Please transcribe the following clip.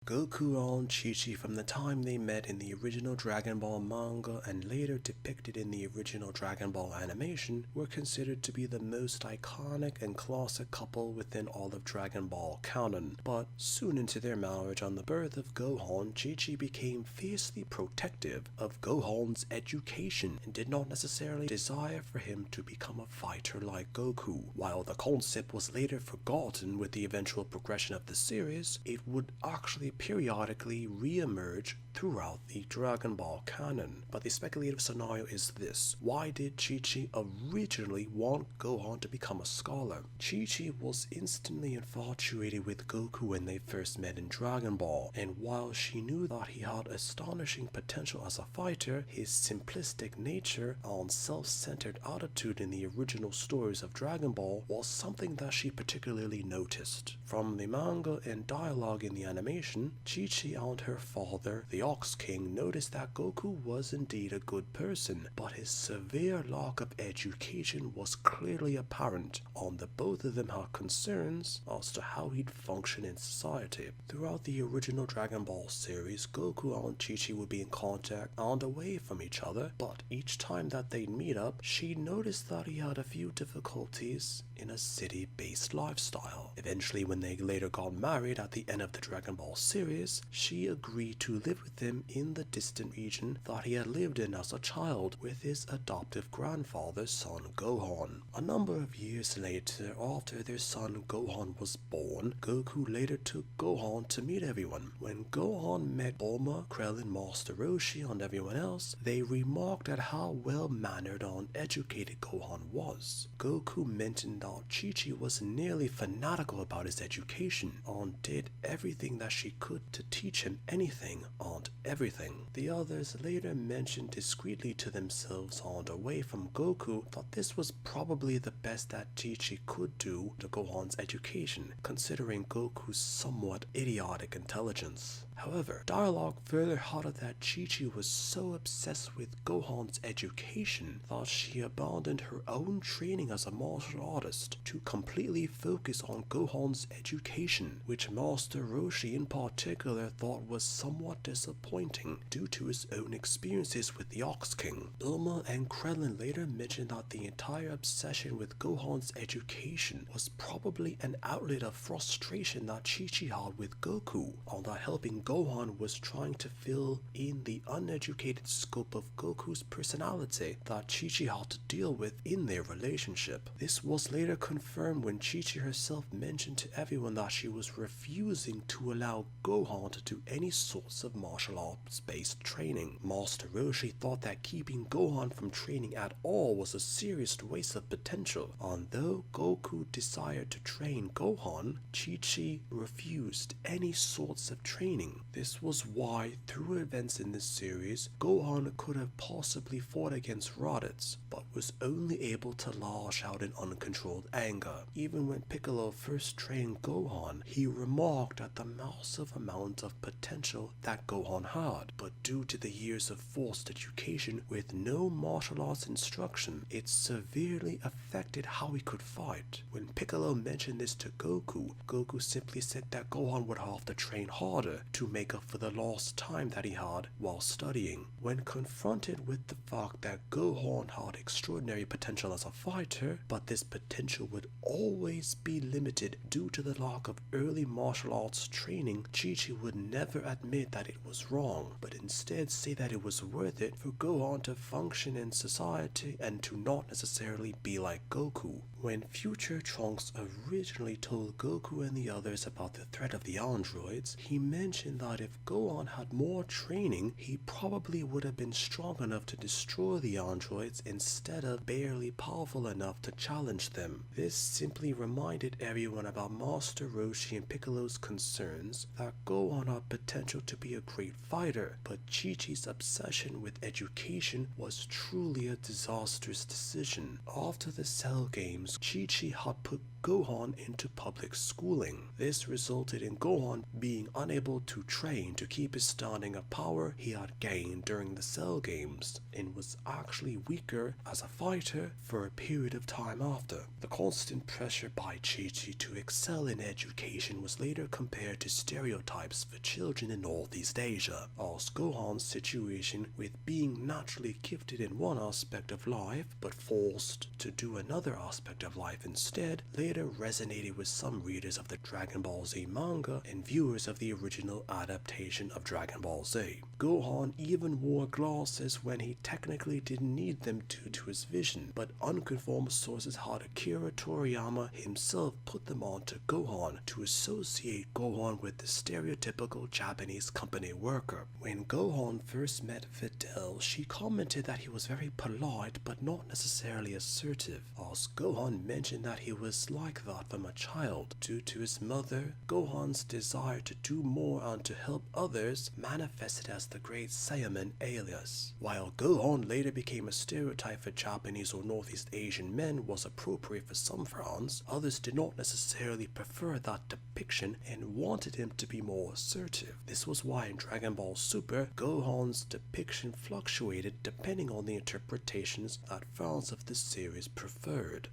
Goku and Chi-Chi, from the time they met in the original Dragon Ball manga and later depicted in the original Dragon Ball animation, were considered to be the most iconic and classic couple within all of Dragon Ball canon. But soon into their marriage and the birth of Gohan, Chi-Chi became fiercely protective of Gohan's education and did not necessarily desire for him to become a fighter like Goku. While the concept was later forgotten with the eventual progression of the series, it would actually periodically re-emerge throughout the Dragon Ball canon. But the speculative scenario is this: why did Chi-Chi originally want Gohan to become a scholar? Chi-Chi was instantly infatuated with Goku when they first met in Dragon Ball, and while she knew that he had astonishing potential as a fighter, his simplistic nature and self-centered attitude in the original stories of Dragon Ball was something that she particularly noticed. From the manga and dialogue in the animation, Chi-Chi and her father, the Ox King, noticed that Goku was indeed a good person, but his severe lack of education was clearly apparent, and the both of them had concerns as to how he'd function in society. Throughout the original Dragon Ball series, Goku and Chi-Chi would be in contact and away from each other, but each time that they'd meet up, she noticed that he had a few difficulties in a city-based lifestyle. Eventually, when they later got married at the end of the Dragon Ball series, she agreed to live with him in the distant region that he had lived in as a child with his adoptive grandfather's son Gohan. A number of years later, after their son Gohan was born, Goku later took Gohan to meet everyone. When Gohan met Bulma, Krillin, Master Roshi, and everyone else, they remarked at how well-mannered and educated Gohan was. Goku mentioned that Chi-Chi was nearly fanatical about his education and did everything that she could to teach him anything and everything. The others later mentioned discreetly to themselves and away from Goku that this was probably the best that Chi-Chi could do to Gohan's education, considering Goku's somewhat idiotic intelligence. However, dialogue further harder that Chi-Chi was so obsessed with Gohan's education that she abandoned her own training as a martial artist to completely focus on Gohan's education, which Master Roshi in particular thought was somewhat disappointing due to his own experiences with the Ox King. Bulma and Krillin later mentioned that the entire obsession with Gohan's education was probably an outlet of frustration that Chi-Chi had with Goku, and that helping Gohan was trying to fill in the uneducated scope of Goku's personality that Chi-Chi had to deal with in their relationship. This was later confirmed when Chi-Chi herself mentioned to everyone that she was refusing to allow Gohan to do any sorts of martial arts-based training. Master Roshi thought that keeping Gohan from training at all was a serious waste of potential, and though Goku desired to train Gohan, Chi-Chi refused any sorts of training. This was why, through events in this series, Gohan could have possibly fought against Raditz, but was only able to lash out in uncontrolled anger. Even when Piccolo first trained Gohan, he remarked at the massive amount of potential that Gohan had, but due to the years of forced education with no martial arts instruction, it severely affected how he could fight. When Piccolo mentioned this to Goku, Goku simply said that Gohan would have to train harder to make up for the lost time that he had while studying. When confronted with the fact that Gohan had extraordinary potential as a fighter, but this potential would always be limited due to the lack of early martial arts training, Chi-Chi would never admit that it was wrong, but instead say that it was worth it for Gohan to function in society and to not necessarily be like Goku. When future Trunks originally told Goku and the others about the threat of the androids, he mentioned that if Gohan had more training, he probably would have been strong enough to destroy the androids instead of barely powerful enough to challenge them. This simply reminded everyone about Master Roshi and Piccolo's concerns that Gohan had potential to be a great fighter, but Chi-Chi's obsession with education was truly a disastrous decision. After the Cell Games, Chi-Chi had put Gohan into public schooling. This resulted in Gohan being unable to train to keep his standing of power he had gained during the Cell Games, and was actually weaker as a fighter for a period of time after. The constant pressure by Chi-Chi to excel in education was later compared to stereotypes for children in Northeast Asia, as Gohan's situation with being naturally gifted in one aspect of life but forced to do another aspect of life instead later resonated with some readers of the Dragon Ball Z manga and viewers of the original adaptation of Dragon Ball Z. Gohan even wore glasses when he technically didn't need them due to his vision, but unconfirmed sources had Akira Toriyama himself put them on to Gohan to associate Gohan with the stereotypical Japanese company worker. When Gohan first met Videl, she commented that he was very polite but not necessarily assertive, as Gohan mentioned that he was like that from a child. Due to his mother, Gohan's desire to do more and to help others manifested as the Great Saiyaman alias. While Gohan later became a stereotype for Japanese or Northeast Asian men was appropriate for some fans, others did not necessarily prefer that depiction and wanted him to be more assertive. This was why in Dragon Ball Super, Gohan's depiction fluctuated depending on the interpretations that fans of the series preferred.